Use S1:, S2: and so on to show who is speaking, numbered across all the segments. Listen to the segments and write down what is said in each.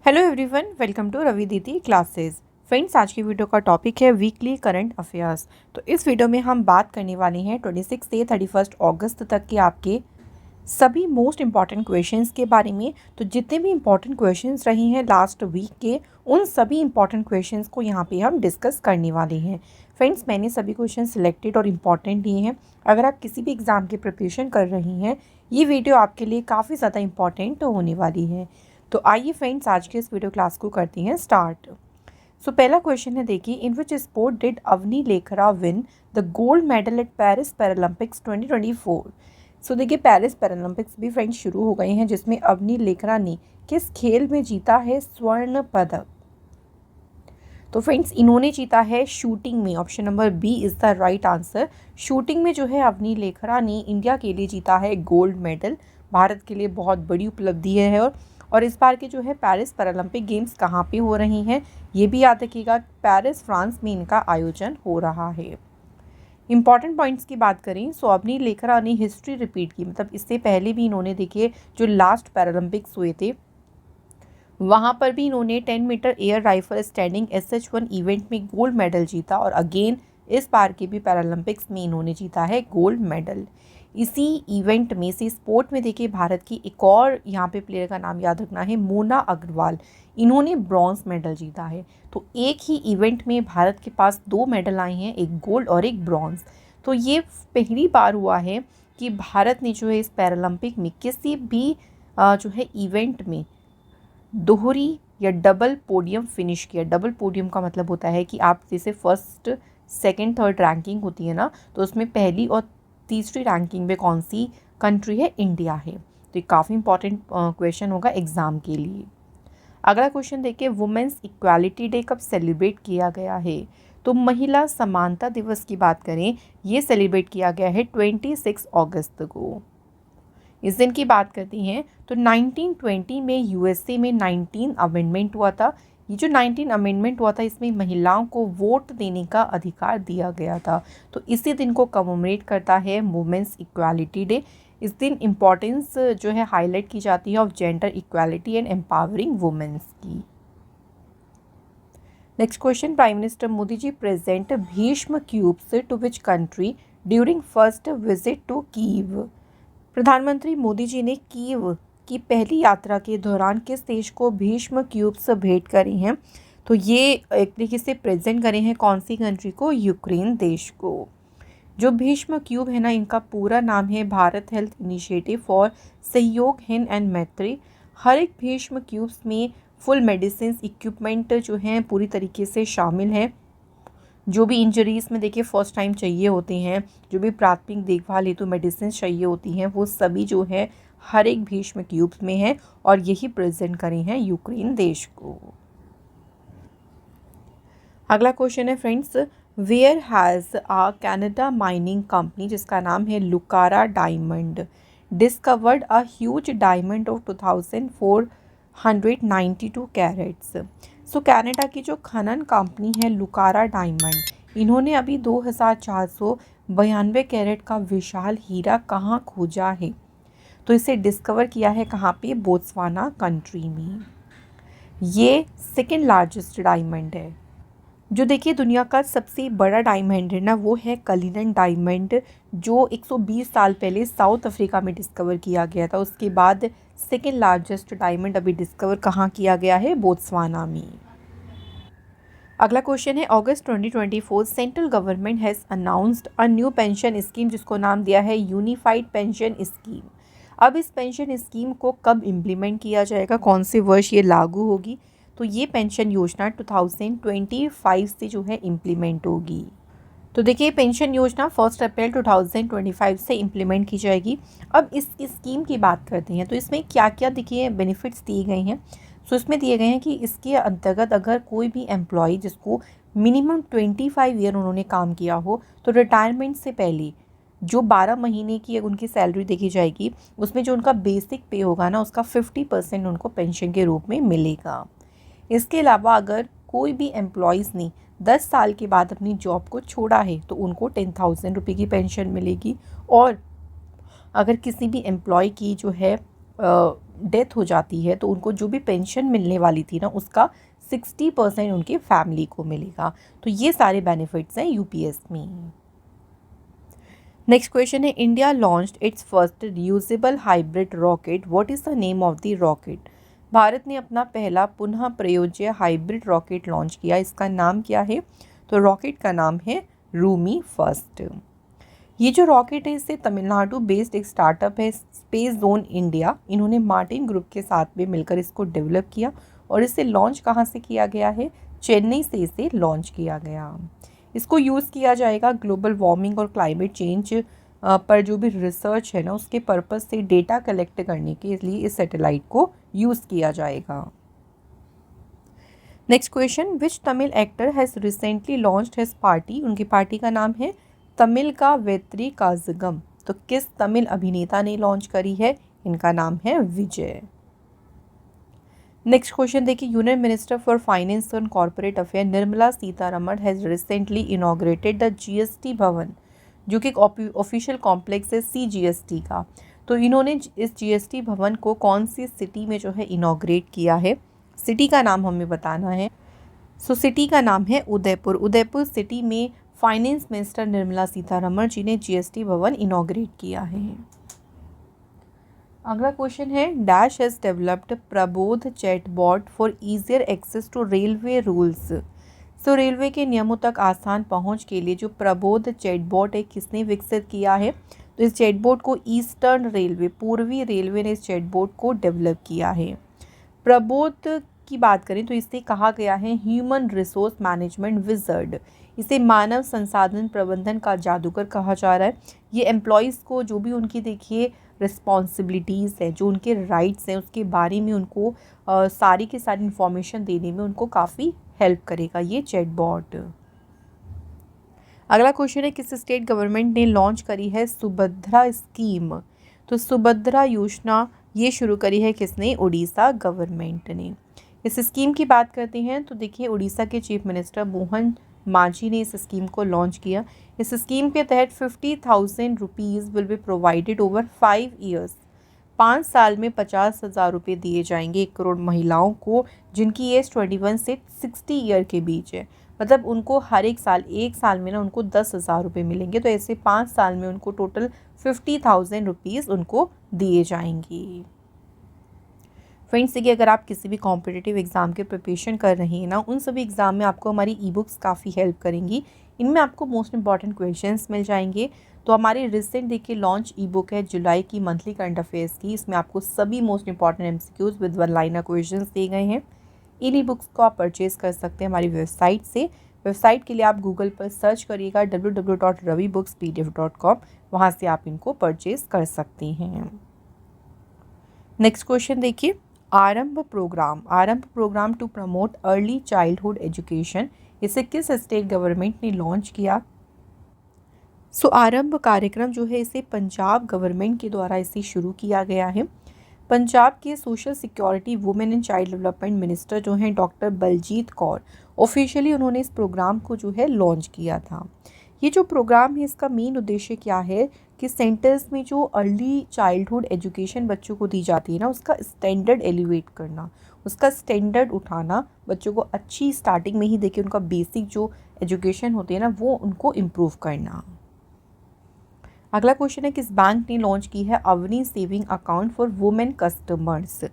S1: Hello everyone, welcome to Ravi Didi classes. Friends, आज की video का टॉपिक है वीकली करंट अफेयर्स। तो इस वीडियो में हम बात करने वाले हैं 26 से 31 अगस्त तक के आपके सभी मोस्ट इम्पॉर्टेंट क्वेश्चंस के बारे में। तो जितने भी इम्पॉर्टेंट क्वेश्चंस रहे हैं लास्ट वीक के, उन सभी इम्पॉर्टेंट क्वेश्चंस को यहाँ पे हम डिस्कस करने वाले हैं। फ्रेंड्स, मैंने सभी क्वेश्चन सिलेक्टेड और इम्पॉर्टेंट लिए हैं। अगर आप किसी भी एग्ज़ाम की प्रिपरेशन कर रही हैं, ये वीडियो आपके लिए काफ़ी ज़्यादा इम्पॉर्टेंट होने वाली है। तो आइए फ्रेंड्स, आज के इस वीडियो क्लास को करते हैं स्टार्ट। सो पहला क्वेश्चन है, देखिए, in which sport did Avani Lekhara win the gold medal at Paris Paralympics 2024। So देखिए, पेरिस पैरालंपिक्स भी फ्रेंड्स शुरू हो गए हैं, जिसमें अवनी लेखरा ने किस खेल में जीता है स्वर्ण पदक। तो फ्रेंड्स, इन्होंने जीता है शूटिंग में। Option number B is the right answer. Shooting में जो है अवनी लेखरा ने इंडिया के लिए जीता है गोल्ड मेडल। भारत के लिए बहुत बड़ी उपलब्धि है। और इस बार के जो है पेरिस पैरालंपिक गेम्स कहाँ पे हो रही हैं, ये भी याद रखिएगा, पेरिस फ्रांस में इनका आयोजन हो रहा है। इंपॉर्टेंट पॉइंट्स की बात करें, सो अवनी लेखरा ने हिस्ट्री रिपीट की। मतलब इससे पहले भी इन्होंने, देखिए, जो लास्ट पैरालंपिक्स हुए थे वहाँ पर भी इन्होंने 10 meter air rifle standing SH1 event में गोल्ड मेडल जीता। और अगेन इस बार के भी पैरालंपिक्स में इन्होंने जीता है गोल्ड मेडल। इसी इवेंट में से स्पोर्ट में, देखिए, भारत की एक और यहाँ पे प्लेयर का नाम याद रखना है, मोना अग्रवाल। इन्होंने ब्रॉन्ज मेडल जीता है। तो एक ही इवेंट में भारत के पास 2 मेडल आए हैं, एक गोल्ड और एक ब्रॉन्ज। तो ये पहली बार हुआ है कि भारत ने जो है इस पैरालंपिक में किसी भी जो है इवेंट में दोहरी या डबल पोडियम फिनिश किया। डबल पोडियम का मतलब होता है कि आप जैसे फर्स्ट सेकंड थर्ड रैंकिंग होती है ना, तो उसमें पहली और तीसरी रैंकिंग में कौन सी कंट्री है, इंडिया है। तो ये काफ़ी इंपॉर्टेंट क्वेश्चन होगा एग्ज़ाम के लिए। अगला क्वेश्चन देखिए, वुमेंस इक्वालिटी डे कब सेलिब्रेट किया गया है। तो महिला समानता दिवस की बात करें, ये सेलिब्रेट किया गया है 26 अगस्त को। इस दिन की बात करती हैं तो 1920 में USA में 19 अमेंडमेंट हुआ था। ये जो 19 अमेंडमेंट हुआ था, इसमें महिलाओं को वोट देने का अधिकार दिया गया था। तो इसी दिन को कमेमोरेट करता है वुमेंस इक्वालिटी डे। इस दिन इम्पॉर्टेंस जो है हाईलाइट की जाती है of gender equality and empowering womens की। Next question, prime minister Modi ji present Bhishma cubes to which country during first visit to Kyiv. प्रधानमंत्री मोदी जी ने कीव की पहली यात्रा के दौरान किस देश को भीष्म क्यूब्स भेंट करी हैं। तो ये एक तरीके से प्रेजेंट करे हैं कौन सी कंट्री को, यूक्रेन देश को। जो भीष्म क्यूब है ना, इनका पूरा नाम है भारत हेल्थ इनिशिएटिव फॉर सहयोग हिंद एंड मैत्री। हर एक भीष्म क्यूब्स में फुल मेडिसिन इक्विपमेंट जो हैं पूरी तरीके से शामिल है। जो भी इंजरीज़ में, देखिए, फर्स्ट टाइम चाहिए होते हैं, जो भी प्राथमिक देखभाल हेतु मेडिसिन चाहिए होती हैं, वो सभी जो है हर एक भीष्म क्यूब्स में है। और यही प्रेजेंट करी हैं यूक्रेन देश को। अगला क्वेश्चन है friends, where has a Canada mining company, जिसका नाम है Lucara diamond, discovered a huge diamond of 2492 carats. So Canada की जो खनन कंपनी है लुकारा डायमंड, इन्होंने अभी 2492 कैरेट का विशाल हीरा कहाँ खोजा है। तो इसे डिस्कवर किया है कहाँ पे, बोत्सवाना कंट्री में। ये सेकेंड लार्जेस्ट डायमंड है। जो, देखिए, दुनिया का सबसे बड़ा डायमंड है ना, वो है कलिनन डायमंड, जो 120 साल पहले साउथ अफ्रीका में डिस्कवर किया गया था। उसके बाद सेकेंड लार्जेस्ट डायमंड अभी डिस्कवर कहाँ किया गया है, बोत्सवाना में। अगला क्वेश्चन है, अगस्त 2024 central government has announced a new pension scheme, जिसको नाम दिया है यूनिफाइड पेंशन स्कीम। अब इस पेंशन स्कीम को कब इम्प्लीमेंट किया जाएगा, कौन से वर्ष ये लागू होगी। तो ये पेंशन योजना 2025 से जो है इम्प्लीमेंट होगी। तो देखिए, पेंशन योजना 1 अप्रैल 2025 से इम्प्लीमेंट की जाएगी। अब इस स्कीम की बात करते हैं, तो इसमें क्या क्या, देखिए, बेनिफिट्स दिए गए हैं। सो इसमें दिए गए हैं कि इसके अंतर्गत अगर कोई भी एम्प्लॉय जिसको मिनिमम 25 ईयर उन्होंने काम किया हो, तो रिटायरमेंट से पहले जो 12 महीने की उनकी सैलरी देखी जाएगी, उसमें जो उनका बेसिक पे होगा ना, उसका 50% उनको पेंशन के रूप में मिलेगा। इसके अलावा अगर कोई भी एम्प्लॉयज़ ने 10 साल के बाद अपनी जॉब को छोड़ा है, तो उनको 10,000 रुपये की पेंशन मिलेगी। और अगर किसी भी एम्प्लॉय की जो है डेथ हो जाती है तो उनको जो भी पेंशन मिलने वाली थी ना उसका 60% उनकी फैमिली को मिलेगा। तो ये सारे बेनिफिट्स हैं यूपीएस में। नेक्स्ट क्वेश्चन है, India launched it's first reusable hybrid rocket, what is the name of the rocket. Bharat ने अपना पहला पुनः प्रयोज्य हाइब्रिड रॉकेट लॉन्च किया, इसका नाम क्या है। तो रॉकेट का नाम है रूमी फर्स्ट। ये जो रॉकेट है इसे तमिलनाडु बेस्ड एक स्टार्टअप है स्पेस जोन इंडिया, इन्होंने मार्टिन ग्रुप के साथ में मिलकर इसको डेवलप किया और इसे लॉन्च कहाँ से किया गया है, चेन्नई से इसे लॉन्च किया गया। इसको यूज़ किया जाएगा ग्लोबल वार्मिंग और क्लाइमेट चेंज पर जो भी रिसर्च है ना उसके पर्पज़ से डेटा कलेक्ट करने के लिए इस सैटेलाइट को यूज़ किया जाएगा। Next question, which Tamil actor has recently launched his party, उनकी पार्टी का नाम है तमिल का वेत्री काजगम। तो किस तमिल अभिनेता ने लॉन्च करी है, इनका नाम है विजय। नेक्स्ट क्वेश्चन देखिए, union minister for finance and corporate affair Nirmala Sitharaman has recently inaugurated the GST भवन, जो कि एक ऑफिशियल कॉम्प्लेक्स है सीजीएसटी का। तो इन्होंने इस जीएसटी भवन को कौन सी सिटी में जो है इनॉग्रेट किया है, सिटी का नाम हमें बताना है। सो सिटी का नाम है उदयपुर। उदयपुर सिटी में फाइनेंस मिनिस्टर निर्मला सीतारमण जी ने जीएसटी भवन इनॉग्रेट किया है। अगला क्वेश्चन है, dash has developed Prabodh chatbot for easier access to railway rules. So railway के नियमों तक आसान पहुंच के लिए जो प्रबोध चैटबॉट है किसने विकसित किया है। तो इस चैटबॉट को ईस्टर्न रेलवे, पूर्वी रेलवे ने इस चैटबॉट को डेवलप किया है। प्रबोध की बात करें तो इसे कहा गया है ह्यूमन रिसोर्स मैनेजमेंट विजर्ड, इसे मानव संसाधन प्रबंधन का जादूगर कहा जा रहा है। ये एम्प्लॉयज़ को जो भी उनकी देखिए रिस्पॉन्सिबिलिटीज़ हैं, जो उनके राइट्स हैं उसके बारे में उनको सारी की सारी इन्फॉर्मेशन देने में उनको काफ़ी हेल्प करेगा ये चैटबॉट। अगला क्वेश्चन है, किस स्टेट गवर्नमेंट ने लॉन्च करी है सुभद्रा स्कीम। तो सुभद्रा योजना ये शुरू करी है किसने, उड़ीसा गवर्नमेंट ने। इस स्कीम की बात करते हैं तो देखिए उड़ीसा के चीफ मिनिस्टर मोहन मांझी ने इस स्कीम को लॉन्च किया। इस स्कीम के तहत 50,000 rupees will be provided over 5 years, 5 साल में 50,000 रुपये दिए जाएंगे 1 करोड़ महिलाओं को जिनकी एज 21 से 60 ईयर के बीच है। मतलब उनको हर एक साल में ना उनको 10,000 रुपये मिलेंगे। तो ऐसे 5 साल में उनको टोटल 50,000 रुपीज़ उनको दिए जाएंगे। फ्रेंड्स देखिए, अगर आप किसी भी कॉम्पिटिटिव एग्ज़ाम के प्रिपरेशन कर रहे हैं ना, उन सभी एग्ज़ाम में आपको हमारी ई बुक्स काफ़ी हेल्प करेंगी। इनमें आपको मोस्ट इंपॉर्टेंट क्वेश्चंस मिल जाएंगे। तो हमारी रिसेंट देखिए लॉन्च ई बुक है जुलाई की मंथली करंट अफेयर्स की, इसमें आपको सभी most important MCQs with one liner questions दिए गए हैं। इन ई बुक्स को आप परचेज़ कर सकते हैं हमारी वेबसाइट से। वेबसाइट के लिए आप गूगल पर सर्च करिएगा www.ravibookspdf.com, वहाँ से आप इनको परचेज़ कर सकते हैं। नेक्स्ट क्वेश्चन देखिए, Aarambh program to promote early childhood education, इसे किस स्टेट गवर्नमेंट ने लॉन्च किया। सो आरंभ कार्यक्रम जो है इसे पंजाब गवर्नमेंट के द्वारा इसे शुरू किया गया है। पंजाब के social security women and child development minister जो हैं डॉक्टर बलजीत कौर, ऑफिशियली उन्होंने इस प्रोग्राम को जो है लॉन्च किया था। ये जो प्रोग्राम है इसका मेन उद्देश्य क्या है कि सेंटर्स में जो अर्ली चाइल्डहुड एजुकेशन बच्चों को दी जाती है ना उसका स्टैंडर्ड एलिवेट करना, उसका स्टैंडर्ड उठाना, बच्चों को अच्छी स्टार्टिंग में ही देखिए उनका बेसिक जो एजुकेशन होती है ना वो उनको इम्प्रूव करना। अगला क्वेश्चन है, किस बैंक ने लॉन्च की है Avni saving account for women customers,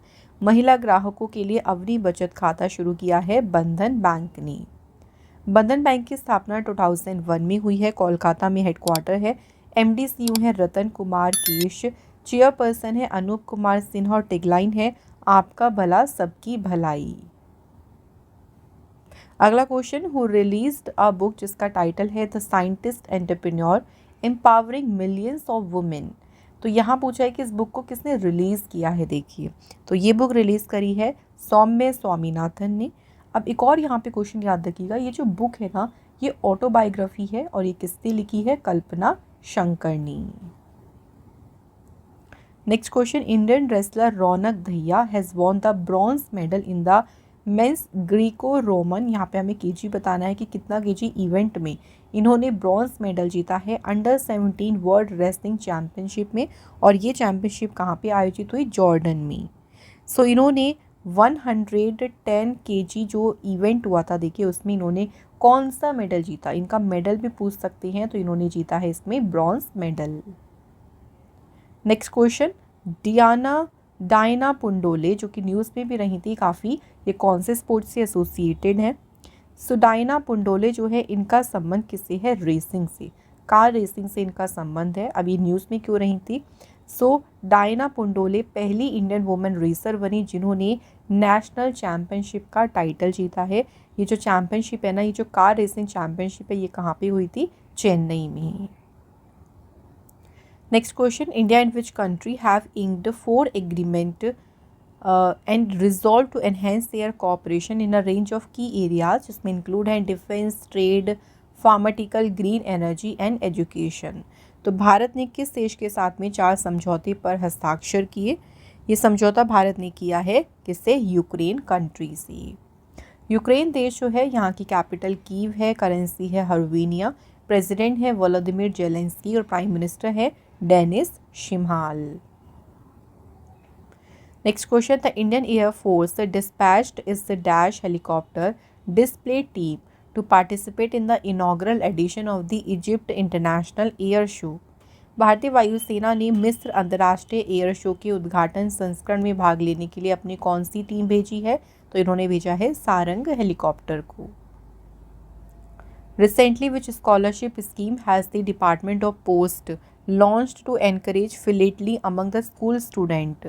S1: महिला ग्राहकों के लिए अवनी बचत खाता शुरू किया है बंधन बैंक ने। बंधन बैंक की स्थापना 2001 में हुई है, कोलकाता में हेडक्वार्टर है। एमडी सीईओ हैं रतन कुमार केश, चेयरपर्सन है अनूप कुमार सिन्हा और टिगलाइन है आपका भला सबकी भलाई। अगला question, who released a book जिसका टाइटल है the scientist entrepreneur empowering millions of women. तो यहाँ पूछा है कि इस बुक को किसने रिलीज़ किया है। देखिए तो ये बुक रिलीज़ करी है सौम्य स्वामीनाथन ने। अब एक और यहाँ पे क्वेश्चन याद रखिएगा, ये जो बुक है ना ये ऑटोबायोग्राफी है और ये किसने लिखी है, कल्पना शंकर ने। Next question, Indian wrestler Raunak Dahiya has won the bronze medal in the men's Greco Roman, यहाँ पे हमें केजी बताना है कि कितना केजी इवेंट में इन्होंने ब्रॉन्ज मेडल जीता है अंडर 17 वर्ल्ड रेसलिंग चैम्पियनशिप में। और ये चैम्पियनशिप कहाँ पे आयोजित हुई, जॉर्डन में। सो इन्होंने 110 केजी जो इवेंट हुआ था देखिए उसमें इन्होंने कौन सा मेडल जीता, इनका मेडल भी पूछ सकते हैं, तो इन्होंने जीता है इसमें bronze medal. Next question, Diana Pundole जो कि न्यूज़ में भी रही थी काफ़ी, ये कौन से स्पोर्ट्स से एसोसिएटेड है? सो डायना पुंडोले जो है इनका संबंध किससे है? रेसिंग से, कार रेसिंग से इनका संबंध है। अभी न्यूज़ में क्यों रही थी? सो डायना पुंडोले पहली इंडियन वुमेन रेसर बनी जिन्होंने नेशनल चैम्पियनशिप का टाइटल जीता है। ये जो चैम्पियनशिप है ना, ये जो कार रेसिंग चैम्पियनशिप है, ये कहाँ पे हुई थी? चेन्नई में। Next question, India and which country have inked 4 agreement and resolve to enhance their cooperation in a range of key areas, जिसमें इंक्लूड हैं defence, trade, pharmaceutical, green energy and education. तो भारत ने किस देश के साथ में 4 समझौते पर हस्ताक्षर किए? ये समझौता भारत ने किया है किससे? यूक्रेन कंट्री से। यूक्रेन देश जो है यहाँ की कैपिटल कीव है, करेंसी है हर्वेनिया, प्रेसिडेंट है वोलोदिमिर जेलेंस्की और प्राइम मिनिस्टर है Denys Shmyhal. Next question, the Indian air force dispatched is the dash helicopter display team to participate in the inaugural edition of the Egypt International Air Show। भारतीय वायुसेना ने मिस्र अंतर्राष्ट्रीय air show के उद्घाटन संस्करण में भाग लेने के लिए अपनी कौन सी टीम भेजी है? तो इन्होंने भेजा है सारंग हेलीकॉप्टर को। Recently, which scholarship scheme has the Department of Post launched to encourage philately among the school student?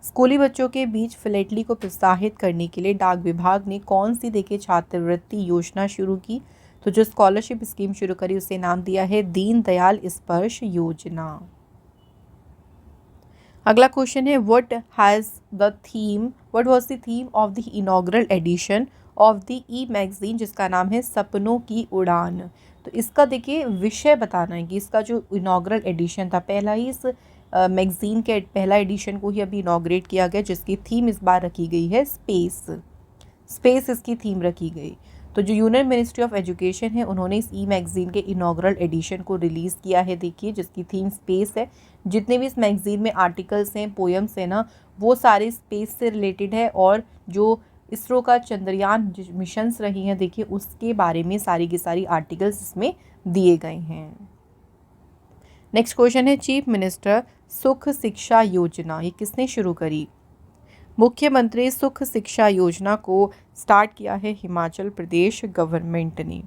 S1: स्कूली बच्चों के बीच फिलेटली को प्रोत्साहित करने के लिए डाक विभाग ने कौन सी देखिए छात्रवृत्ति योजना शुरू की? तो जो स्कॉलरशिप स्कीम शुरू करी उसे नाम दिया है दीन दयाल स्पर्श योजना। अगला क्वेश्चन है, what was the theme of the inaugural edition of the e magazine, जिसका नाम है सपनों की उड़ान। तो इसका देखिए विषय बताना है कि इसका जो इनॉग्रल एडिशन था, पहला ही इस मैगजीन के पहला एडिशन को ही अभी इनॉग्रेट किया गया, जिसकी थीम इस बार रखी गई है स्पेस इसकी थीम रखी गई। तो जो यूनियन मिनिस्ट्री ऑफ एजुकेशन है उन्होंने इस ई मैगजीन के इनॉग्रल एडिशन को रिलीज़ किया है देखिए, जिसकी थीम स्पेस है। जितने भी इस मैगजीन में आर्टिकल्स हैं, पोएम्स हैं ना, वो सारे स्पेस से रिलेटेड है, और जो इसरो का चंद्रयान मिशंस रही हैं देखिए उसके बारे में सारी की सारी आर्टिकल्स इसमें दिए गए हैं। नेक्स्ट क्वेश्चन है, चीफ मिनिस्टर सुख शिक्षा योजना ये किसने शुरू करी? मुख्यमंत्री सुख शिक्षा योजना को स्टार्ट किया है हिमाचल प्रदेश गवर्नमेंट ने।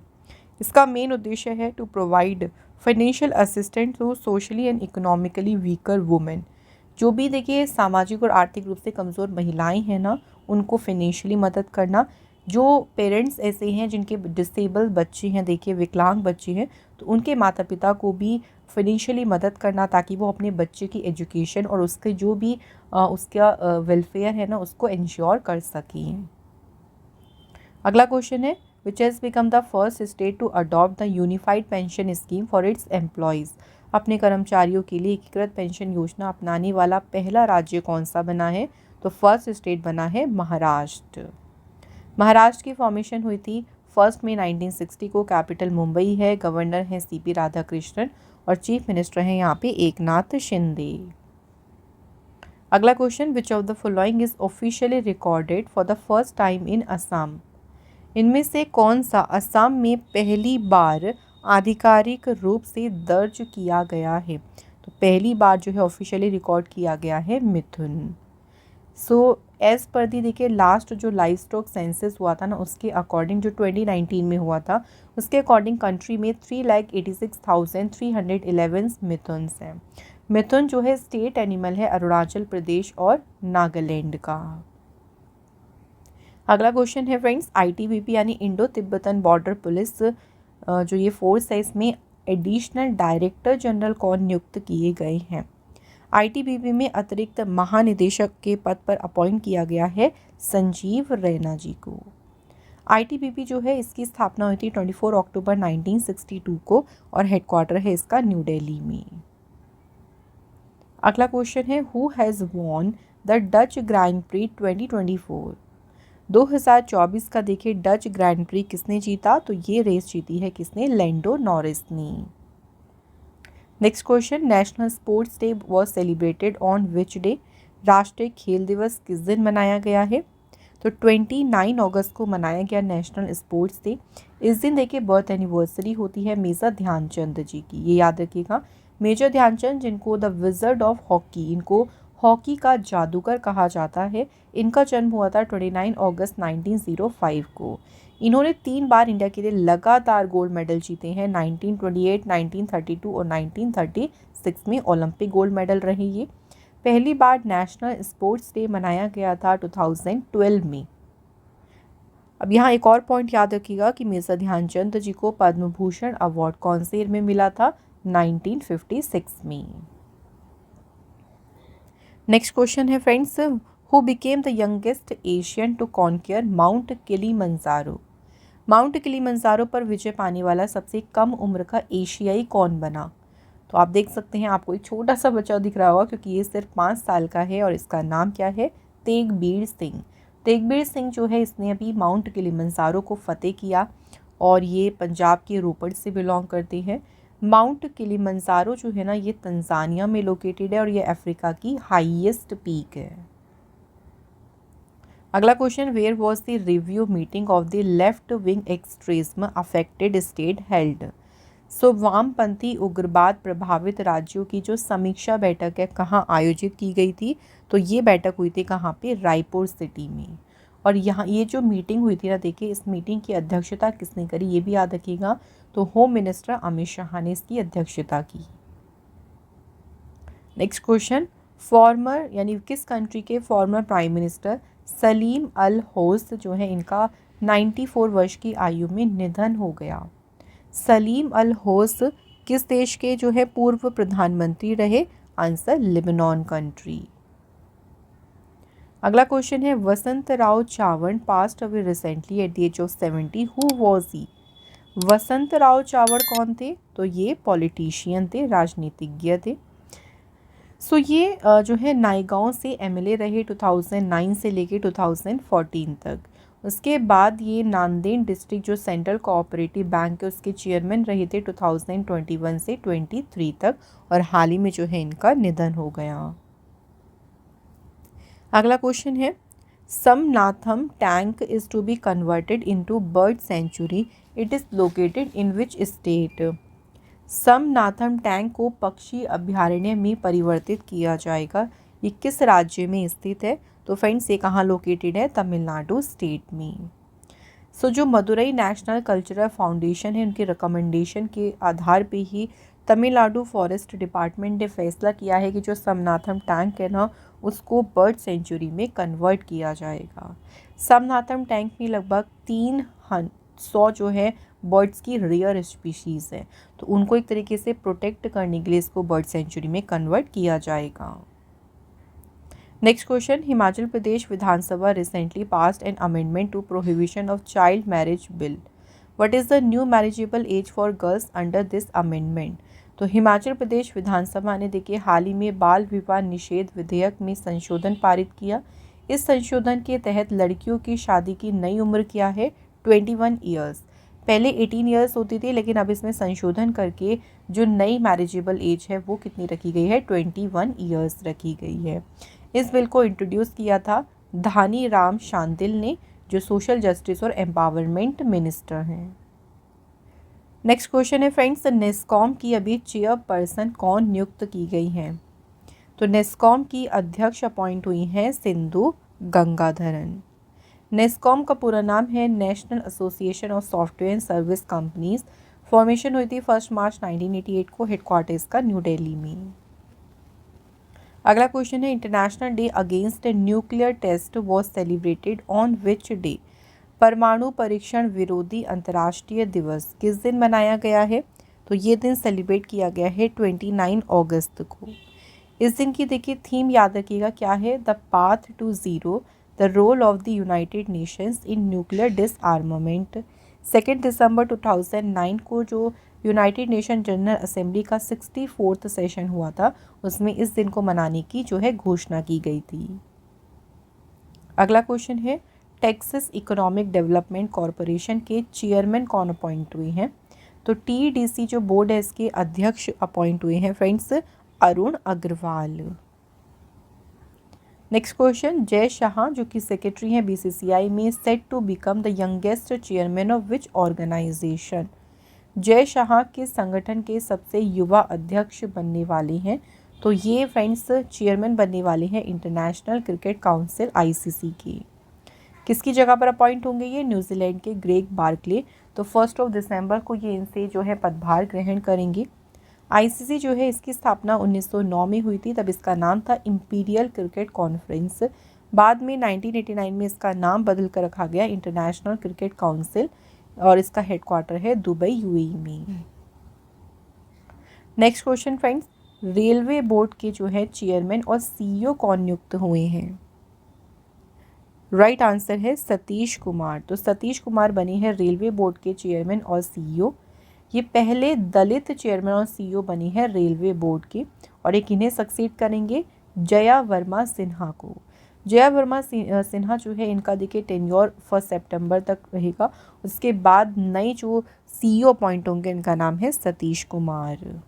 S1: इसका मेन उद्देश्य है to provide financial assistant to socially and economically weaker women. जो भी देखिए सामाजिक और आर्थिक रूप से कमज़ोर महिलाएं हैं ना, उनको फाइनेंशियली मदद करना। जो पेरेंट्स ऐसे हैं जिनके डिसेबल बच्चे हैं देखिए, विकलांग बच्चे हैं, तो उनके माता पिता को भी फाइनेंशियली मदद करना ताकि वो अपने बच्चे की एजुकेशन और उसके जो भी उसका वेलफेयर है ना उसको इंश्योर कर सकें। अगला क्वेश्चन है, which has become the first state to adopt the unified pension scheme for its employees. अपने कर्मचारियों के लिए एकीकृत पेंशन योजना अपनाने वाला पहला राज्य कौन सा बना है? तो फर्स्ट स्टेट बना है महाराष्ट्र। महाराष्ट्र की फॉर्मेशन हुई थी 1 मई 1960 को। कैपिटल मुंबई है, गवर्नर हैं CP राधाकृष्णन और चीफ मिनिस्टर हैं यहाँ पे एकनाथ शिंदे। अगला question, which of the following is officially recorded for the first time in Assam. इनमें से कौन सा असम में पहली बार आधिकारिक रूप से दर्ज किया गया है? तो पहली बार जो है ऑफिशियली रिकॉर्ड किया गया है मिथुन। सो एज़ पर दी देखिए लास्ट जो लाइव स्टॉक सेंसस हुआ था ना, उसके अकॉर्डिंग जो 2019 में हुआ था, उसके अकॉर्डिंग कंट्री में 3,86,311 मिथुन्स हैं। मिथुन जो है स्टेट एनिमल है अरुणाचल प्रदेश और नागालैंड का। अगला क्वेश्चन है फ्रेंड्स, ITBP यानी इंडो तिब्बतन बॉर्डर पुलिस जो ये फोर्स है, इसमें एडिशनल डायरेक्टर जनरल कौन नियुक्त किए गए हैं? ITBP में अतिरिक्त महानिदेशक के पद पर अपॉइंट किया गया है संजीव रैना जी को। ITBP जो है इसकी स्थापना हुई थी 24 अक्टूबर 1962 को और हेडक्वार्टर है इसका न्यू दिल्ली में। अगला क्वेश्चन है, who has won the Dutch grand pre 2024। 2024 का देखिए डच ग्रैंड प्री किसने जीता? तो ये रेस जीती है किसने? लैंडो नॉरिस ने। Next question, national sports day was celebrated on which day. राष्ट्रीय खेल दिवस किस दिन मनाया गया है? तो 29 अगस्त को मनाया गया नेशनल स्पोर्ट्स डे। इस दिन देखिए बर्थ एनिवर्सरी होती है मेजर ध्यानचंद जी की, ये याद रखिएगा। मेजर ध्यानचंद, जिनको द विजर्ड ऑफ हॉकी, इनको हॉकी का जादूगर कहा जाता है, इनका जन्म हुआ था 29 अगस्त 1905 को। इन्होंने 3 बार इंडिया के लिए लगातार गोल्ड मेडल जीते हैं, 1928, 1932 और 1936 में ओलंपिक गोल्ड मेडल रहे ये। पहली बार नेशनल स्पोर्ट्स डे मनाया गया था 2012 में। अब यहाँ एक और पॉइंट याद रखिएगा कि मेजर ध्यानचंद जी को पद्म भूषण अवार्ड कौन से ईयर में मिला था? 1956 में। नेक्स्ट क्वेश्चन है friends, who became the youngest Asian to conquer Mount Kilimanjaro? Mount Kilimanjaro पर विजय पाने वाला सबसे कम उम्र का एशियाई कौन बना? तो आप देख सकते हैं, आपको एक छोटा सा बच्चा दिख रहा होगा क्योंकि ये सिर्फ 5 साल का है और इसका नाम क्या है? तेगबीर सिंह। तेगबीर सिंह जो है, इसने अभी माउंट किलिमंजारो को फतेह किया और ये पंजाब के रोपड़ से बिलोंग करते हैं। माउंट किलिमंजारो जो है ना, ये तंजानिया में लोकेटेड है और ये अफ्रीका की हाईएस्ट पीक है। अगला question, where was the review meeting of the left wing extremism affected state held? So वामपंथी उग्रवाद प्रभावित राज्यों की जो समीक्षा बैठक है, कहाँ आयोजित की गई थी? तो ये बैठक हुई थी कहाँ पे? रायपुर सिटी में। और यहाँ ये जो मीटिंग हुई थी ना, देखिए इस मीटिंग की अध्यक्षता किसने करी, ये भी याद रखिएगा। तो होम मिनिस्टर अमित शाह ने इसकी अध्यक्षता की। नेक्स्ट क्वेश्चन, फॉर्मर यानी किस कंट्री के फॉर्मर प्राइम मिनिस्टर सलीम अल होस्ट जो है, इनका 94 वर्ष की आयु में निधन हो गया? सलीम अल होस्ट किस देश के जो है पूर्व प्रधानमंत्री रहे? Answer, Lebanon country. अगला क्वेश्चन है, Vasantrao Chavan passed away recently at the age of 70, who was he? Vasantrao Chavan कौन थे? तो ये पॉलिटिशियन थे, राजनीतिज्ञ थे। सो ये जो है नायगांव से एमएलए रहे 2009 से लेके 2014 तक। उसके बाद ये नांदेड़ डिस्ट्रिक्ट जो सेंट्रल कोऑपरेटिव बैंक है उसके चेयरमैन रहे थे 2021 से 23 तक, और हाल ही में जो है इनका निधन हो गया। अगला क्वेश्चन है, Samanatham tank is to be converted into bird sanctuary, it is located in which state? Samanatham tank को पक्षी अभ्यारण्य में परिवर्तित किया जाएगा, ये किस राज्य में स्थित है? तो फ्रेंड्स ये कहाँ लोकेटेड है? तमिलनाडु स्टेट में। सो जो मदुरई नेशनल कल्चरल फाउंडेशन है, उनके रिकमेंडेशन के आधार पे ही तमिलनाडु फॉरेस्ट डिपार्टमेंट ने फैसला किया है कि जो समनाथम टैंक है ना, उसको बर्ड सेंचुरी में कन्वर्ट किया जाएगा। समनाथम टैंक में लगभग 300 जो है बर्ड्स की रेयर स्पीशीज़ है, तो उनको एक तरीके से प्रोटेक्ट करने के लिए इसको बर्ड सेंचुरी में कन्वर्ट किया जाएगा। Next question, Himachal Pradesh Vidhan Sabha recently passed an amendment to prohibition of child marriage bill, what is the new marriageable age for girls under this amendment? तो हिमाचल प्रदेश विधानसभा ने देखिए हाल ही में बाल विवाह निषेध विधेयक में संशोधन पारित किया। इस संशोधन के तहत लड़कियों की शादी की नई उम्र क्या है? 21 ईयर्स। पहले 18 ईयर्स होती थी, लेकिन अब इसमें संशोधन करके जो नई मैरिजेबल एज है वो कितनी रखी गई है? 21 ईयर्स रखी गई है। इस बिल को इंट्रोड्यूस किया था धानी राम शांडिल ने, जो सोशल जस्टिस और एम्पावरमेंट मिनिस्टर हैं। नेक्स्ट क्वेश्चन है फ्रेंड्स, नेस्कॉम की अभी चेयरपर्सन कौन नियुक्त की गई हैं? तो नेस्कॉम की अध्यक्ष अपॉइंट हुई हैं सिंधु गंगाधरन। नेस्कॉम का पूरा नाम है national association of software service companies. Formation हुई थी 1 मार्च 1988 को, हेडक्वार्टर्स का न्यू दिल्ली में। अगला क्वेश्चन है, international day against nuclear test was celebrated on which day? परमाणु परीक्षण विरोधी अंतर्राष्ट्रीय दिवस किस दिन मनाया गया है? तो ये दिन सेलिब्रेट किया गया है 29 अगस्त को। इस दिन की देखिए थीम याद रखिएगा क्या है? The path to zero, the role of the United Nations in nuclear disarmament. 2 दिसंबर 2009 को जो यूनाइटेड नेशन जनरल असेंबली का 64th सेशन हुआ था, उसमें इस दिन को मनाने की जो है घोषणा की गई थी। अगला क्वेश्चन है, टेक्सास इकोनॉमिक डेवलपमेंट कॉरपोरेशन के चेयरमैन कौन अपॉइंट हुए हैं? तो टीडीसी जो बोर्ड है इसके अध्यक्ष अपॉइंट हुए हैं friends Arun Agarwal. Next question, Jay Shah जो कि सेक्रेटरी हैं बीसीसीआई में, set to become the youngest chairman of which organisation. Jay Shah किस संगठन के सबसे युवा अध्यक्ष बनने वाले हैं? तो ये फ्रेंड्स चेयरमैन बनने वाले हैं इंटरनेशनल क्रिकेट काउंसिल आईसीसी की। किसकी जगह पर अपॉइंट होंगे ये? न्यूजीलैंड के ग्रेग बार्कले। तो 1 दिसंबर को ये इनसे जो है पदभार ग्रहण करेंगे। आईसीसी जो है इसकी स्थापना 1909 में हुई थी, तब इसका नाम था इंपीरियल क्रिकेट कॉन्फ्रेंस। बाद में 1989 में इसका नाम बदल कर रखा गया इंटरनेशनल क्रिकेट काउंसिल और इसका हेडक्वार्टर है दुबई यूएई में। Next question friends, railway board के जो है चेयरमैन और सीईओ कौन नियुक्त हुए हैं? राइट आंसर है सतीश कुमार। तो सतीश कुमार बने हैं रेलवे बोर्ड के चेयरमैन और सीईओ। ये पहले दलित चेयरमैन और सीईओ बने हैं रेलवे बोर्ड के, और एक इन्हें सक्सीड करेंगे जया वर्मा सिन्हा को। जया वर्मा सिन्हा जो है इनका देखिए टेन्योर 1 सितंबर तक रहेगा। उसके बाद नए जो सीईओ अपॉइंट होंगे इनका नाम है सतीश कुमार।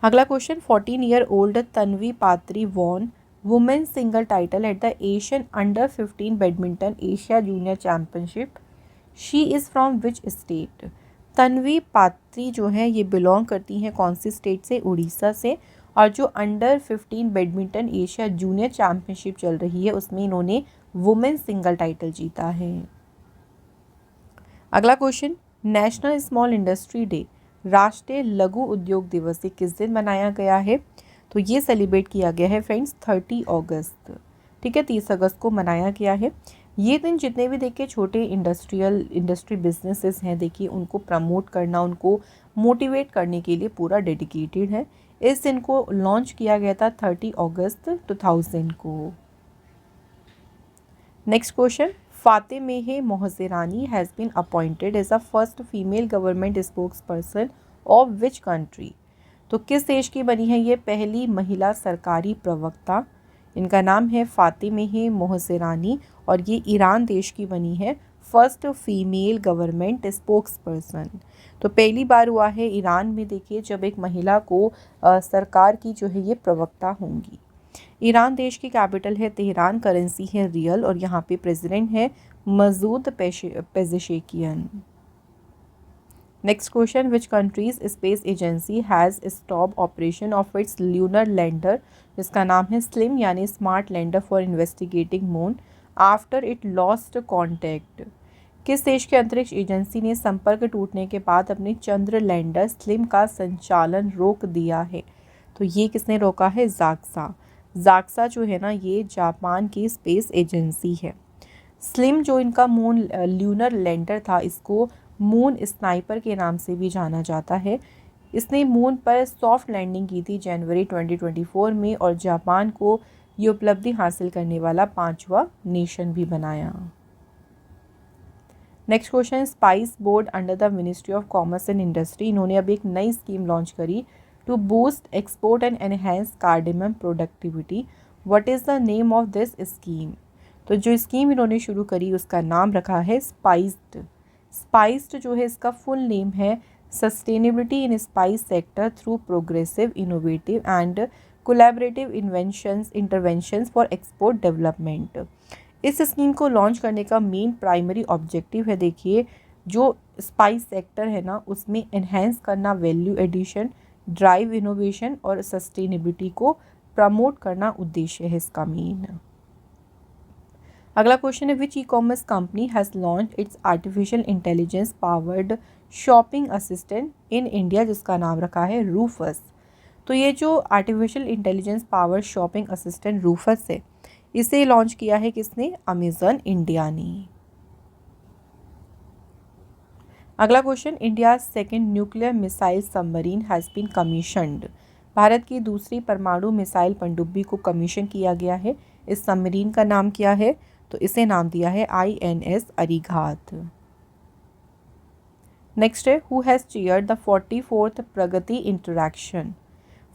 S1: अगला question, 14 year old Tanvi Patri won women single title at the Asian under 15 badminton Asia junior championship. She is from which state? Tanvi Patri जो है ये बिलोंग करती हैं कौन सी स्टेट से? उड़ीसा से। और जो under 15 badminton Asia junior championship चल रही है उसमें इन्होंने वुमेन सिंगल टाइटल जीता है। अगला question, national small industry day राष्ट्रीय लघु उद्योग दिवस ये किस दिन मनाया गया है? तो ये सेलिब्रेट किया गया है फ्रेंड्स 30 अगस्त। ठीक है, 30 अगस्त को मनाया गया है। ये दिन जितने भी देखिए छोटे इंडस्ट्री बिजनेसेस हैं देखिए उनको प्रमोट करना, उनको मोटिवेट करने के लिए पूरा डेडिकेटेड है। इस दिन को लॉन्च किया गया था 30 अगस्त 2000 को। Next question, Fatemeh Mohajerani has been appointed as a first female government spokesperson of which country? तो किस देश की बनी है ये पहली महिला सरकारी प्रवक्ता? इनका नाम है फातिमेह मोहसेरानी और ये ईरान देश की बनी है first female government spokes person. तो पहली बार हुआ है ईरान में देखिए जब एक महिला को सरकार की जो है ये प्रवक्ता होंगी। ईरान देश की कैपिटल है तेहरान, करेंसी है रियल और यहाँ पे प्रेसिडेंट है Masoud Pezeshkian. Next question, which countries space agency has stop operation of its lunar lander जिसका नाम है स्लिम यानी smart lander for investigating moon after it lost contact? किस देश की अंतरिक्ष एजेंसी ने संपर्क टूटने के बाद अपने चंद्र लैंडर स्लिम का संचालन रोक दिया है? तो ये किसने रोका है? जाक्सा। जाक्सा जो है ना ये जापान की स्पेस एजेंसी है। स्लिम जो इनका मून ल्यूनर लैंडर था इसको मून स्नाइपर के नाम से भी जाना जाता है। इसने मून पर सॉफ्ट लैंडिंग की थी जनवरी 2024 में और जापान को ये उपलब्धि हासिल करने वाला 5वां नेशन भी बनाया। Next question, spice board under the ministry of commerce and industry इन्होंने अब एक नई स्कीम लॉन्च करी to boost export and enhance cardamom productivity. What is the name of this scheme? तो जो स्कीम इन्होंने शुरू करी उसका नाम रखा है स्पाइस्ड। स्पाइस्ड जो है इसका फुल नेम है sustainability in spice sector through progressive innovative and collaborative interventions for export development. इस स्कीम को लॉन्च करने का मेन प्राइमरी ऑब्जेक्टिव है देखिए जो स्पाइस सेक्टर है ना उसमें एनहेंस करना वैल्यू एडिशन, ड्राइव इनोवेशन और सस्टेनेबिलिटी को प्रमोट करना उद्देश्य है इसका मेन। अगला क्वेश्चन है, which e commerce company has launch its artificial intelligence powered shopping assistant in India जिसका नाम रखा है रूफस। तो ये जो artificial intelligence powered shopping assistant Rufus है इसे लॉन्च किया है किसने? अमेजन इंडिया ने। अगला question, India second nuclear missile submarine has been commissioned. Bharat की दूसरी परमाणु मिसाइल पनडुब्बी को कमीशन किया गया है। इस सबमरीन का नाम क्या है? तो इसे नाम दिया है INS अरिघात। नेक्स्ट है, who has chaired the 44th Pragati interaction.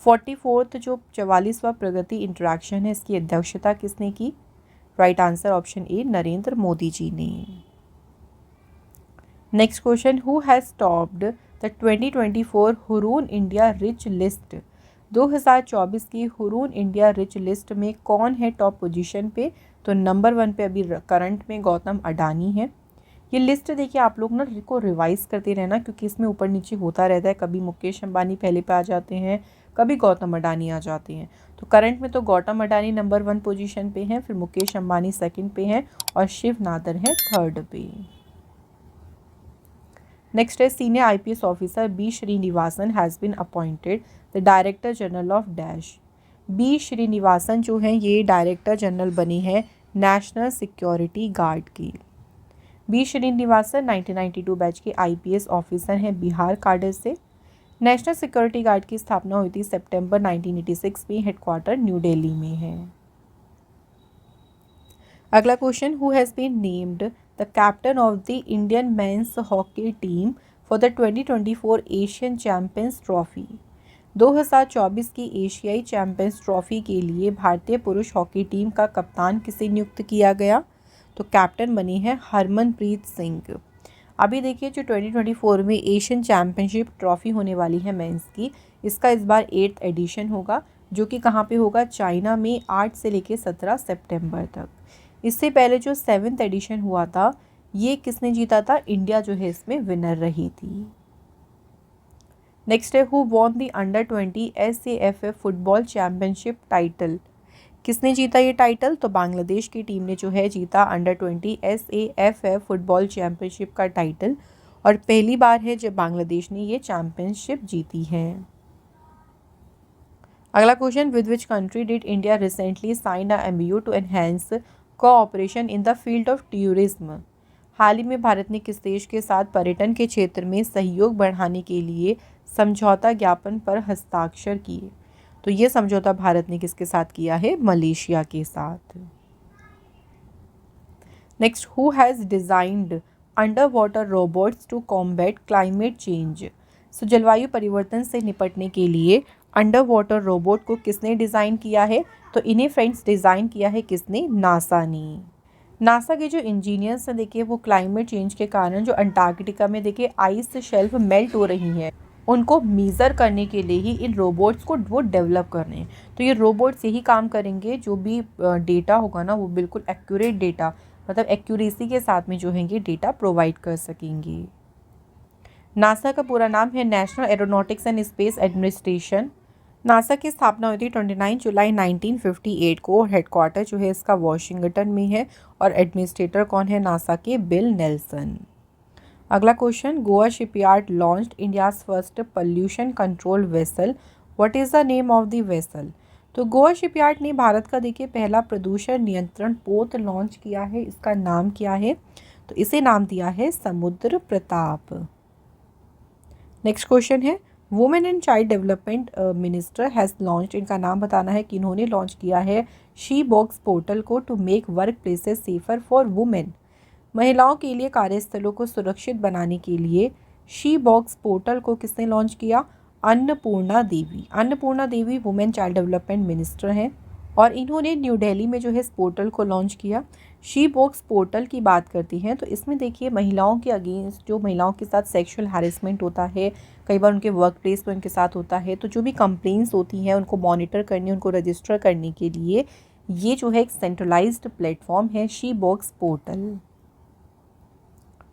S1: 44th जो 44वां प्रगति इंटरैक्शन है इसकी अध्यक्षता किसने की? Right answer option A Narendra Modi ji ने। Next question, who has topped the 2024 Hurun India rich list 2024 की हुरून इंडिया रिच लिस्ट में कौन है टॉप पोजीशन पे? तो नंबर 1 पे अभी करंट में गौतम अडानी है। ये लिस्ट देखिए आप लोग ना को रिवाइज करते रहना, क्योंकि इसमें ऊपर नीचे होता रहता है, कभी मुकेश अंबानी पहले पे आ जाते हैं, कभी गौतम अडानी आ जाते हैं। तो करंट में तो गौतम अडानी नंबर 1 पोजीशन पे हैं, फिर मुकेश अंबानी सेकंड पे हैं और शिव नादर है थर्ड पे। नेक्स्ट है senior IPS officer B Srinivasan has been appointed the director general of dash. B Srinivasan जो हैं ये डायरेक्टर जनरल बनी है नेशनल सिक्योरिटी गार्ड की। बी श्रीनिवासन 1992 बैच के आईपीएस ऑफिसर हैं बिहार काडर से। नेशनल सिक्योरिटी गार्ड की स्थापना हुई थी सितंबर 1986 में, हेडक्वार्टर न्यू दिल्ली में है। अगला question, who has been named the captain of the Indian men's hockey team for the 2024 Asian champions trophy. 2024 की एशियाई चैंपियंस ट्रॉफी के लिए भारतीय पुरुष हॉकी टीम का कप्तान किसे नियुक्त किया गया? तो कैप्टन बनी है हरमनप्रीत सिंह। अभी देखिए जो 2024 में एशियन चैम्पियनशिप ट्रॉफी होने वाली है मेंस की, इसका इस बार 8th एडिशन होगा, जो कि कहाँ पे होगा? चाइना में 8 से लेकर 17 सितंबर तक। इससे पहले जो 7th एडिशन हुआ था, ये किसने जीता था? इंडिया जो है इसमें विनर रही थी। नेक्स्ट है, who won the under 20 SAFF football championship title. किसने जीता ये टाइटल? तो बांग्लादेश की टीम ने जो है जीता अंडर 20 SAFF फुटबॉल चैम्पियनशिप का टाइटल, और पहली बार है जब बांग्लादेश ने ये चैम्पियनशिप जीती है। अगला question, with which country did India recently sign a MOU to enhance cooperation in the field of tourism. हाल ही में भारत ने किस देश के साथ पर्यटन के क्षेत्र में सहयोग बढ़ाने के लिए समझौता ज्ञापन पर हस्ताक्षर किए? तो ये समझौता भारत ने किसके साथ किया है? मलेशिया के साथ। Next, who has designed underwater robots to combat climate change. So जलवायु परिवर्तन से निपटने के लिए अंडर वाटर रोबोट को किसने डिज़ाइन किया है? तो इन्हें फ्रेंड्स डिज़ाइन किया है किसने? नासा ने। नासा के जो इंजीनियर्स हैं देखिए, वो क्लाइमेट चेंज के कारण जो अंटार्कटिका में देखिए आइस शेल्फ मेल्ट हो रही है, उनको मीज़र करने के लिए ही इन रोबोट्स को वो डेवलप कर रहे हैं। तो ये रोबोट्स यही काम करेंगे, जो भी डेटा होगा ना वो बिल्कुल एक्यूरेट डेटा, मतलब एक्यूरेसी के साथ में जो है ये डेटा प्रोवाइड कर सकेंगे। नासा का पूरा नाम है national aeronautics and space administration. NASA की स्थापना हुई थी 29 जुलाई 1958 को। हेडक्वार्टर जो है इसका वॉशिंगटन में है, और एडमिनिस्ट्रेटर कौन है नासा के? Bill Nelson. अगला question, Goa shipyard launched India's first pollution control vessel, what is the name of the vessel. तो गोवा शिपयार्ड ने भारत का देखिए पहला प्रदूषण नियंत्रण पोत लॉन्च किया है, इसका नाम क्या है? तो इसे नाम दिया है समुद्र प्रताप। नेक्स्ट क्वेश्चन है, women and child development minister has launched, इनका नाम बताना है कि इन्होंने लॉन्च किया है शी बॉक्स पोर्टल को to make workplaces safer for women. महिलाओं के लिए कार्यस्थलों को सुरक्षित बनाने के लिए शी बॉक्स पोर्टल को किसने लॉन्च किया? अन्नपूर्णा देवी। अन्नपूर्णा देवी वुमेन चाइल्ड डेवलपमेंट मिनिस्टर हैं, और इन्होंने न्यू दिल्ली में जो है इस पोर्टल को लॉन्च किया। शी बॉक्स पोर्टल की बात करती हैं तो इसमें देखिए महिलाओं के अगेंस्ट, जो महिलाओं के साथ सेक्सुअल हैरेसमेंट होता है, कई बार उनके वर्क प्लेस पर उनके साथ होता है, तो जो भी कंप्लेंट्स होती हैं उनको मॉनिटर करने, उनको रजिस्टर करने के लिए ये जो है एक सेंट्रलाइज्ड प्लेटफॉर्म है शी बॉक्स पोर्टल।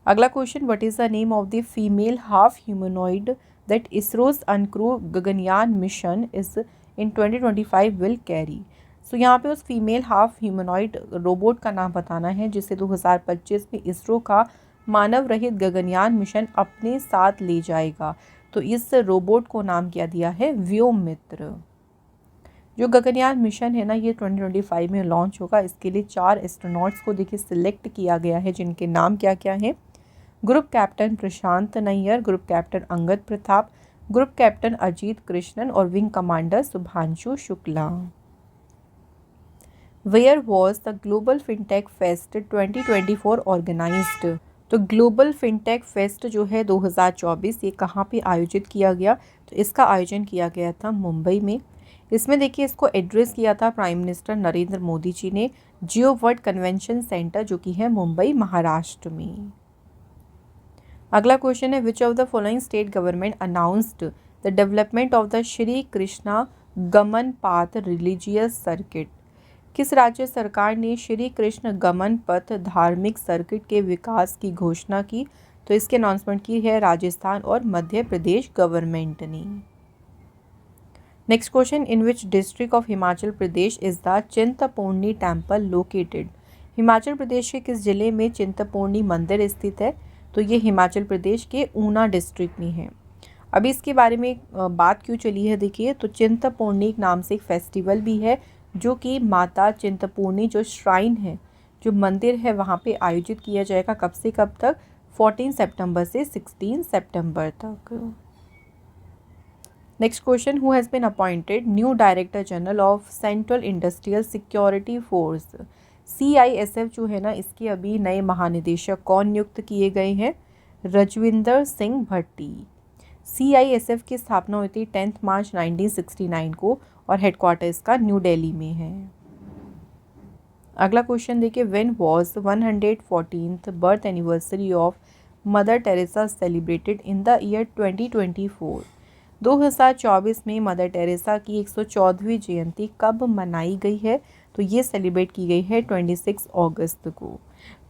S1: अगला question, what is the name of the female half humanoid that ISRO's uncrewed Gaganyaan mission is in 2025 will carry. सो यहाँ पे उस फीमेल हाफ ह्यूमनॉइड रोबोट का नाम बताना है, जिसे 2025 में इसरो का मानव रहित गगनयान मिशन अपने साथ ले जाएगा। तो इस रोबोट को नाम क्या दिया है? व्योममित्र। जो गगनयान मिशन है ना, ये 2025 में लॉन्च होगा। इसके लिए 4 एस्ट्रोनॉट्स को देखिए सिलेक्ट किया गया है, जिनके नाम क्या क्या हैं? Group captain Prashant Nair, group captain Angad Pratap, group captain Ajit Krishnan और wing commander Shubhanshu Shukla. Where was the global fintech fest 2024 organized. तो ग्लोबल फिनटेक फेस्ट जो है 2024 ये कहाँ पे आयोजित किया गया? तो इसका आयोजन किया गया था मुंबई में। इसमें देखिए इसको एड्रेस किया था प्राइम मिनिस्टर नरेंद्र मोदी जी ने जियो वर्ल्ड कन्वेंशन सेंटर, जो कि है मुंबई महाराष्ट्र में। अगला क्वेश्चन है, which of the following state government announced the development of the Shri Krishna गमन पाथ रिलीजियस सर्किट। किस राज्य सरकार ने श्री कृष्ण गमन पथ धार्मिक सर्किट के विकास की घोषणा की? तो इसकी अनाउंसमेंट की है राजस्थान और मध्य प्रदेश गवर्नमेंट ने। Next question, in which district of Himachal Pradesh is the Chintpurni temple located? Himachal Pradesh के किस जिले में चिंतपूर्णी मंदिर स्थित है? तो ये हिमाचल प्रदेश के ऊना डिस्ट्रिक्ट में है। अभी इसके बारे में बात क्यों चली है, देखिए, तो चिंतपूर्णी नाम से एक फेस्टिवल भी है जो कि माता चिंतपूर्णी जो श्राइन है, जो मंदिर है, वहाँ पे आयोजित किया जाएगा। कब से कब तक? 14 सितंबर से 16 सितंबर तक। Next question, who has been appointed new director general of central industrial security force? CISF जो है ना, इसके अभी नए महानिदेशक कौन नियुक्त किए गए हैं? रजविंदर सिंह भट्टी। CISF की स्थापना हुई थी 10 मार्च 1969 को और हेडक्वार्टर इसका न्यू दिल्ली में है। अगला क्वेश्चन देखिए, when was 114th birth anniversary of mother Teresa celebrated in the year 2024? 2024 में मदर टेरेसा की 114वीं जयंती कब मनाई गई है? तो ये सेलिब्रेट की गई है 26 अगस्त को।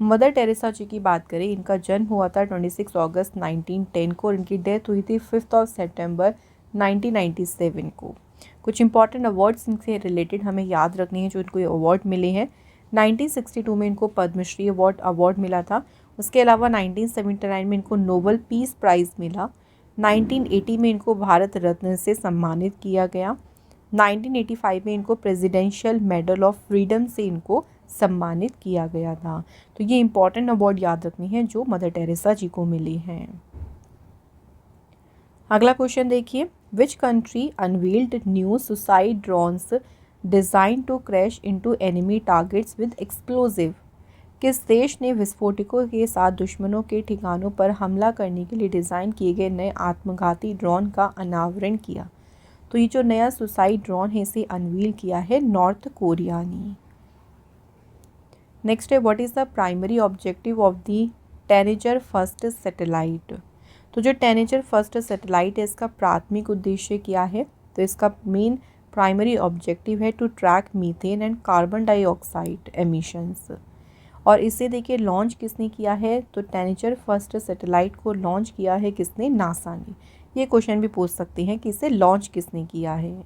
S1: मदर टेरेसा जी की बात करें, इनका जन्म हुआ था 26 अगस्त 1910 को और इनकी डेथ हुई थी 5 सितंबर 1997 को। कुछ इंपॉर्टेंट अवार्ड्स इनसे रिलेटेड हमें याद रखने हैं जो इनको अवार्ड मिले हैं। 1962 में इनको पद्मश्री अवार्ड मिला था। उसके अलावा 1979 में इनको नोबेल पीस प्राइज़ मिला। 1980 में इनको भारत रत्न से सम्मानित किया गया। 1985 में इनको प्रेसिडेंशियल मेडल ऑफ फ्रीडम से इनको सम्मानित किया गया था। तो ये इंपॉर्टेंट अवार्ड याद रखनी है जो मदर टेरेसा जी को मिले हैं। अगला क्वेश्चन देखिए, which country unveiled new suicide drones designed to crash into enemy targets with explosive? किस देश ने विस्फोटकों के साथ दुश्मनों के ठिकानों पर हमला करने के लिए डिज़ाइन किए गए नए आत्मघाती ड्रोन का अनावरण किया? तो ये जो नया सुसाइड ड्रोन है इसे अनवील किया है नॉर्थ कोरिया ने। नेक्स्ट है, what is the primary objective of the teenager first satellite? तो जो टेनेजर फर्स्ट सैटेलाइट है इसका प्राथमिक उद्देश्य क्या है? तो इसका मेन प्राइमरी ऑब्जेक्टिव है to track methane and carbon dioxide emissions. और इसे देखिए लॉन्च किसने किया है? तो टेनेजर फर्स्ट सैटेलाइट को लॉन्च किया है किसने? नासा ने। ये क्वेश्चन भी पूछ सकते हैं कि इसे लॉन्च किसने किया है।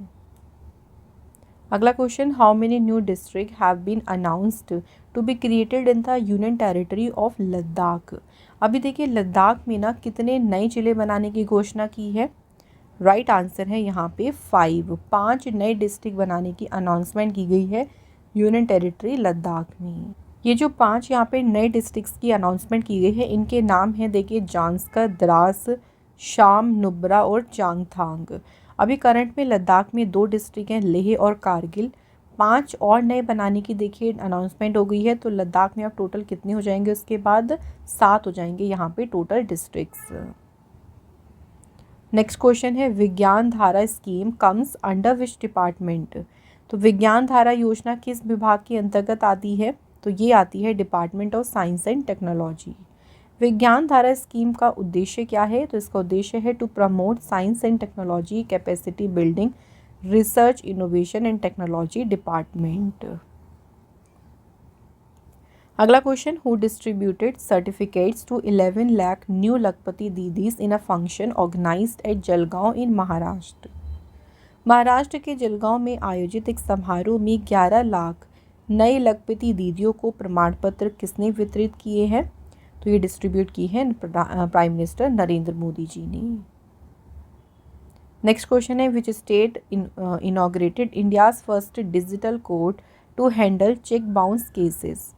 S1: अगला question, how many new district have been announced to be created in the union territory of Ladakh? अभी देखिए लद्दाख में ना कितने नए जिले बनाने की घोषणा की है? राइट आंसर है यहाँ पे 5 नए डिस्ट्रिक्ट बनाने की अनाउंसमेंट की गई है यूनियन टेरिटरी लद्दाख में। ये जो 5 यहाँ पे नए डिस्ट्रिक्ट्स की अनाउंसमेंट की गई है इनके नाम हैं देखिए जांस्कर, द्रास, शाम, नुब्रा और चांगथांग। अभी करंट में लद्दाख में 2 डिस्ट्रिक्ट हैं, लेह और कारगिल। 5 और नए बनाने की देखिए अनाउंसमेंट हो गई है। तो लद्दाख में अब टोटल कितने हो जाएंगे? उसके बाद 7 हो जाएंगे यहाँ पे टोटल डिस्ट्रिक्ट्स। नेक्स्ट क्वेश्चन है, विज्ञान धारा scheme comes under which department? तो विज्ञान धारा योजना किस विभाग के अंतर्गत आती है? तो ये आती है department of science and technology. विज्ञान धारा स्कीम का उद्देश्य क्या है? तो इसका उद्देश्य है to promote science and technology capacity building, research, innovation and technology department. अगला question, who distributed certificates to 11 lakh new Lakhpati Didis in a function organized at Jalgaon in Maharashtra? Maharashtra के जलगांव में आयोजित एक समारोह में 11 लाख नए लखपति दीदियों को प्रमाण पत्र किसने वितरित किए हैं? तो ये डिस्ट्रीब्यूट की है प्राइम मिनिस्टर नरेंद्र मोदी जी ने। नेक्स्ट क्वेश्चन है, which state inaugurated India's first digital court to handle cheque bounce cases?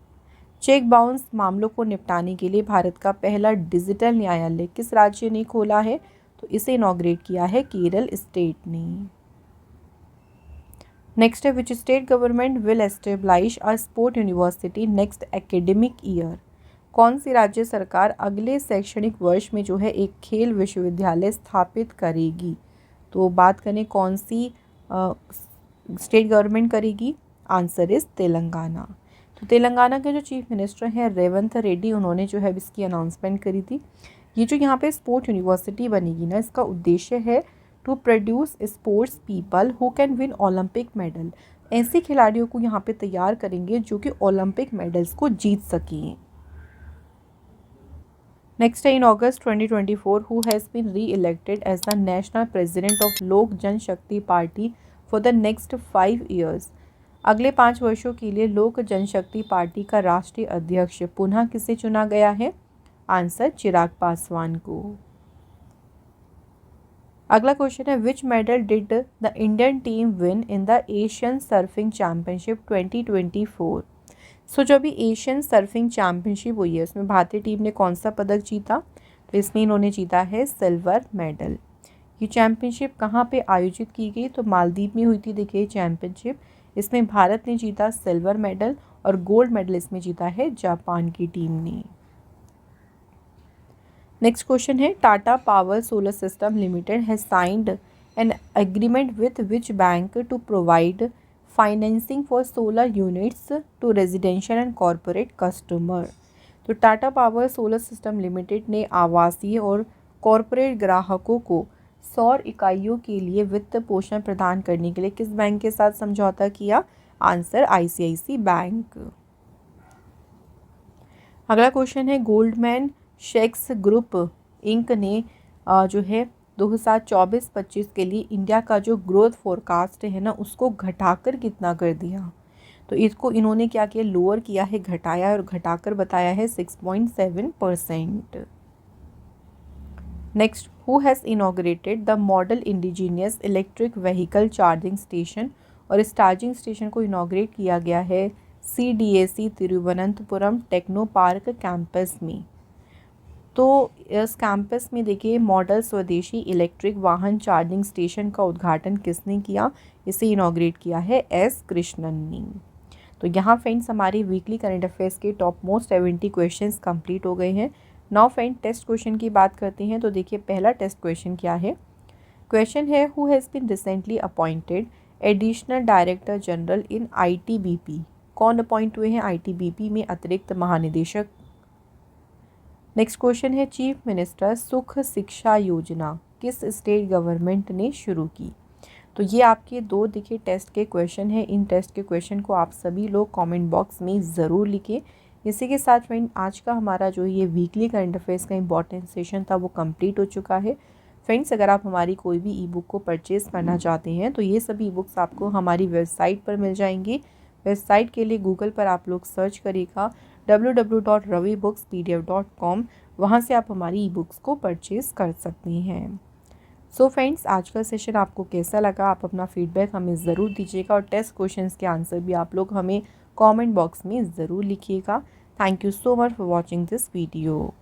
S1: Cheque bounce मामलों को निपटाने के लिए भारत का पहला डिजिटल न्यायालय किस राज्य ने खोला है? तो इसे इनॉग्रेट किया है केरल स्टेट ने। नेक्स्ट है, which state government will establish a sport university next academic year? कौन सी राज्य सरकार अगले शैक्षणिक वर्ष में जो है एक खेल विश्वविद्यालय स्थापित करेगी? तो बात करें कौन सी स्टेट गवर्नमेंट करेगी? Answer is Telangana. तो तेलंगाना के जो चीफ मिनिस्टर हैं रेवंत रेड्डी, उन्होंने जो है इसकी अनाउंसमेंट करी थी। ये जो यहाँ पे स्पोर्ट यूनिवर्सिटी बनेगी ना, इसका उद्देश्य है to produce sports people who can win Olympic medal. ऐसे खिलाड़ियों को यहाँ पे तैयार करेंगे जो कि ओलंपिक मेडल्स को जीत सकें। नेक्स्ट है in August 2024 who has been reelected as the national president of Lok Janshakti party for the next 5 years. अगले 5 वर्षों के लिए लोक जनशक्ति पार्टी का राष्ट्रीय अध्यक्ष पुनः किसे चुना गया है? आंसर चिराग पासवान को। अगला क्वेश्चन है विच medal did the Indian team win in the Asian surfing championship 2024। सो जो अभी एशियन सर्फिंग चैम्पियनशिप हुई है उसमें भारतीय टीम ने कौन सा पदक जीता? तो इसमें इन्होंने जीता है सिल्वर मेडल। ये चैम्पियनशिप कहाँ पे आयोजित की गई? तो मालदीव में हुई थी। देखिए चैम्पियनशिप, इसमें भारत ने जीता सिल्वर मेडल और गोल्ड मेडल इसमें जीता है जापान की टीम ने। नेक्स्ट क्वेश्चन है Tata power solar system limited has signed an agreement with which bank to provide financing for solar units to residential and corporate customer. तो Tata power solar system limited ने आवासीय और कॉरपोरेट ग्राहकों को सौर इकाइयों के लिए वित्त पोषण प्रदान करने के लिए किस बैंक के साथ समझौता किया? Answer ICICI bank. अगला क्वेश्चन है गोल्डमैन सैक्स ग्रुप इंक ने जो है 2024-25 के लिए इंडिया का जो ग्रोथ फोरकास्ट है ना उसको घटाकर कितना कर दिया? तो इसको इन्होंने क्या किया? लोअर किया है, घटाया और घटाकर बताया है 6.7%। Next who has inaugurated the model indigenous electric vehicle charging station. और इस चार्जिंग स्टेशन को इनॉग्रेट किया गया है CDAC Thiruvananthapuram techno park campus में। तो इस कैंपस में देखिए मॉडल स्वदेशी इलेक्ट्रिक वाहन चार्जिंग स्टेशन का उद्घाटन किसने किया? इसे इनॉग्रेट किया है एस कृष्णन ने। तो यहाँ फ्रेंड्स हमारी वीकली करंट अफेयर्स के टॉप मोस्ट 70 क्वेश्चंस कंप्लीट हो गए हैं। नाउ फ्रेंड टेस्ट क्वेश्चन की बात करते हैं। तो देखिए पहला टेस्ट क्वेश्चन क्या है? क्वेश्चन है who has been recently appointed additional director general in ITBP। कौन अपॉइंट हुए हैं ITBP में अतिरिक्त महानिदेशक? नेक्स्ट क्वेश्चन है चीफ मिनिस्टर सुख शिक्षा योजना किस स्टेट गवर्नमेंट ने शुरू की? तो ये आपके दो देखिए टेस्ट के क्वेश्चन हैं। इन टेस्ट के क्वेश्चन को आप सभी लोग कमेंट बॉक्स में ज़रूर लिखें। इसी के साथ फ्रेंड आज का हमारा जो ये वीकली करंट अफेयर्स का इंपॉर्टेंट सेशन था वो कंप्लीट हो चुका है। फ्रेंड्स अगर आप हमारी कोई भी ई बुक को परचेज़ करना चाहते हैं तो ये सभी ई बुक्स आपको हमारी वेबसाइट पर मिल जाएंगी। वेबसाइट के लिए गूगल पर आप लोग सर्च करिएगा www.ravibooks.pdf.com। वहाँ से आप हमारी ई बुक्स को परचेज़ कर सकते हैं। सो फ्रेंड्स आज का सेशन आपको कैसा लगा? आप अपना फीडबैक हमें ज़रूर दीजिएगा और टेस्ट क्वेश्चंस के आंसर भी आप लोग हमें कमेंट बॉक्स में ज़रूर लिखिएगा। Thank you so much for watching this video.